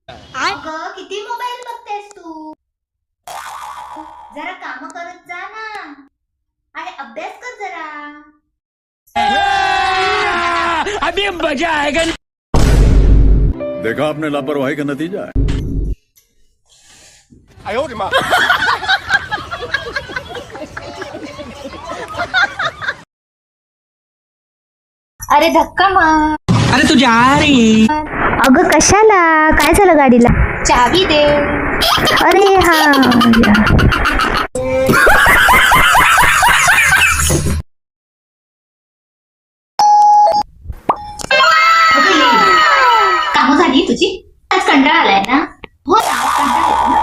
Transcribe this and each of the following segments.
अगं किती मोबाईल बघतेस तू? जरा काम करत जा ना आणि अभ्यास कर जरा. अभी मजा आएगा. देखा आपने लापरवाही का नतीजा है. अरे धक्का मार. अरे तू जा रही. अगं कशाला? काय झालं गाडीला? चावी दे. अरे हा. कामं झाली तुझी? आज कंटाळा आलाय ना? हो कंटाळा येतो ना?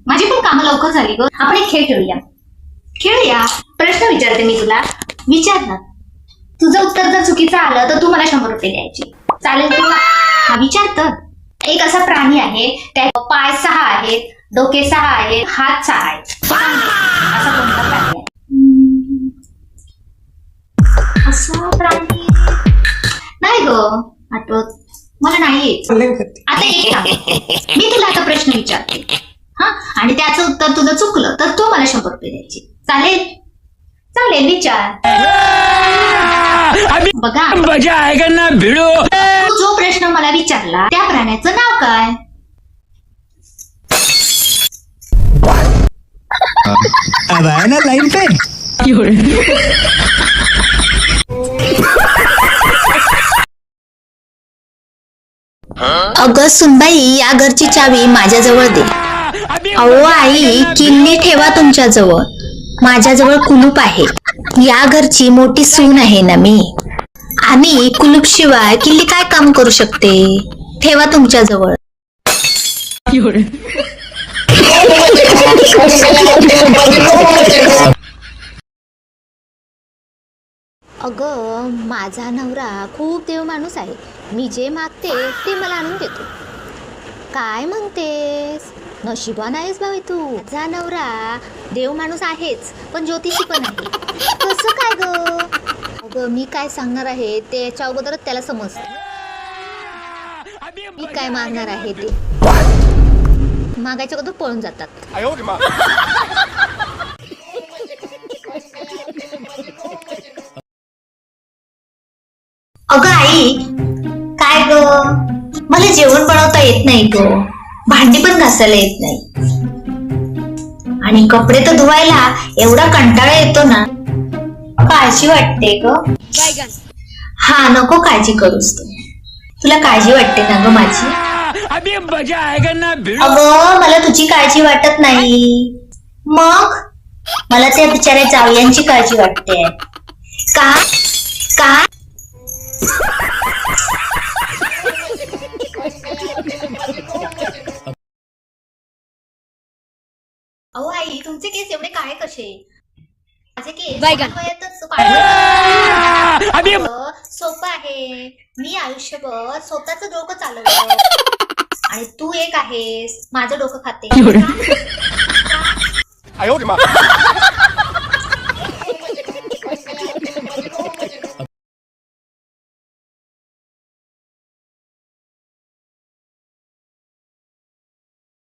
माझी पण कामं लवकर झाली ग. आपण एक खेळ खेळूया. प्रश्न विचारते मी तुला. विचार ना. तुझं उत्तर जर चुकीचं आलं तर तू मला 100 रुपये द्यायचे. चालेल तुला? हा विचार तर. एक असा प्राणी आहे, त्या पाय 6 आहेत, डोके 6 आहेत, हात 6 आहेत. असा कोणता प्राणी आहे? असा प्राणी नाही ग आठवत मला. नाही येत आता. एक काम, मी तुला आता प्रश्न विचारते हा, आणि त्याचं उत्तर तुला चुकलं तर तू मला 100 रुपये द्यायचे. चालेल? चालेल, विचार. बघा मजा आएगा ना भिड़ो. तू जो प्रश्न मला विचारला त्या प्राण्याचं नाव काय? अब आया ना लाइन पे. अगं सुनबाई, या घरची चावी माझ्याजवळ दे. अहो आई, किल्ली ठेवा तुमच्याजवळ. माझ्याजवळ कुलूप आहे. या घरची मोठी सून आहे ना मी, आणि कुलूप शिवाय किल्ली काय काम करू शकते? ठेवा तुमच्याजवळ. अगं माझा नवरा खूप देव माणूस आहे. मी जे मागते ते मला आणून देतो. काय म्हणतेस? नशिबान आहेस बाई तू. माझा नवरा देव माणूस आहेच, पण ज्योतिषी पण आहे. कसं काय ग? अगं मी काय सांगणार आहे ते याच्या अगोदरच त्याला समजतं. मी काय मागणार आहे ते मागायच्या अगोदर पळून जातात. अगं आई, काय ग? मला जेवण बनवता येत नाही ग. भांडी पण घासायला येत नाही, आणि कपडे तर धुवायला एवढा कंटाळा येतो ना. काळजी वाटते ग. हा नको काळजी करूस तू. तुला काळजी वाटते ना ग माझी? अभी मजा आएगा ना भिड़ो. अगं मला तुझी काळजी वाटत नाही. मग मला त्या बिचाऱ्या जावयांची काळजी वाटते. का का अहो आई, तुमचे केस एवढे काळे कसे? माझे केस वयातच अभी सोपं आहे. मी आयुष्यभर स्वतःच डोकं चालवलं, आणि तू एक आहेस माझं डोकं खाते.